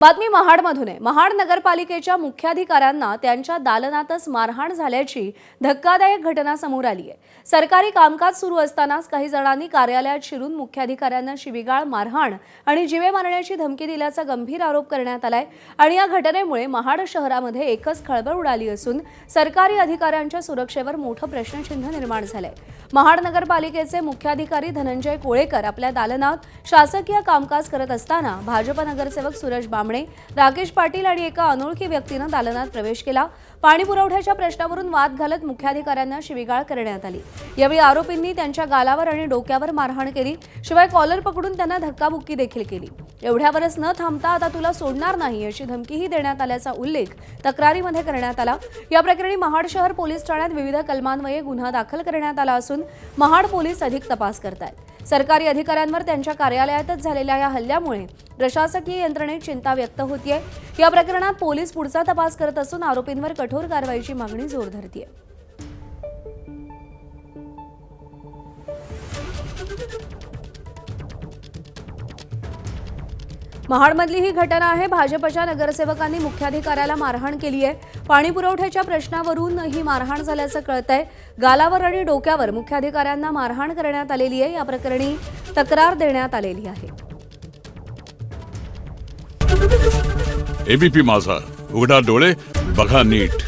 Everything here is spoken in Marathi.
बातमी महाडमधून आहे। महाड नगरपालिकेच्या मुख्याधिकाऱ्यांना त्यांच्या दालनातच मारहाण झाल्याची धक्कादायक घटना समोर आली आहे। सरकारी कामकाज सुरू असतानाच काही जणांनी कार्यालयात शिरून मुख्याधिकाऱ्यांना शिवीगाळ, मारहाण आणि जीवे मारण्याची धमकी दिल्याचा गंभीर आरोप करण्यात आलाय आणि या घटनेमुळे महाड शहरामध्ये एकच खळबळ उडाली असून सरकारी अधिकाऱ्यांच्या सुरक्षेवर मोठं प्रश्नचिन्ह निर्माण झालंय। महाड नगरपालिकेचे मुख्याधिकारी धनंजय कोळेकर आपल्या दालनात शासकीय कामकाज करत असताना भाजप नगरसेवक सुरेश बामणे, राकेश पाटील आणि एका अनोळखी व्यक्तीने दालनात प्रवेश केला। पाणी पुरवठ्याच्या प्रश्नावरून वाद घालत मुख्याधिकाऱ्यांना शिवीगाळ करण्यात आली। यावेळी आरोपींनी त्यांच्या गालावर आणि डोक्यावर मारहाण केली, शिवाय कॉलर पकडून त्यांना धक्काबुक्की देखील केली। एवढ्यावरच न थांबता आता तुला सोडणार नाही अशी धमकीही देण्यात आल्याचा उल्लेख तक्रारीमध्ये करण्यात आला। या प्रकरणी महाड शहर पोलीस ठाण्यात विविध कलमान्वये गुन्हा दाखल करण्यात आला असून महाड पोलीस अधिक तपास करतायत। सरकारी अधिकाऱ्यांवर त्यांच्या कार्यालयातच झालेल्या या हल्ल्यामुळे प्रशासकीय यंत्रणेत चिंता व्यक्त होतीये। या प्रकरणात पोलीस पुढचा तपास करत असून आरोपींवर कठोर कारवाईची मागणी जोर धरतीये। महाडमधली ही घटना आहे। भाजपच्या नगरसेवकांनी मुख्याधिकाऱ्याला मारहाण केली आहे। पाणी पुरवठ्याच्या प्रश्नावरून ही मारहाण झाल्याचं कळतंय। गालावर आणि डोक्यावर मुख्याधिकाऱ्यांना मारहाण करण्यात आलेली आहे। या प्रकरणी तक्रार देण्यात आलेली आहे। एबीपी माझा, उघडा डोळे बघा नीट।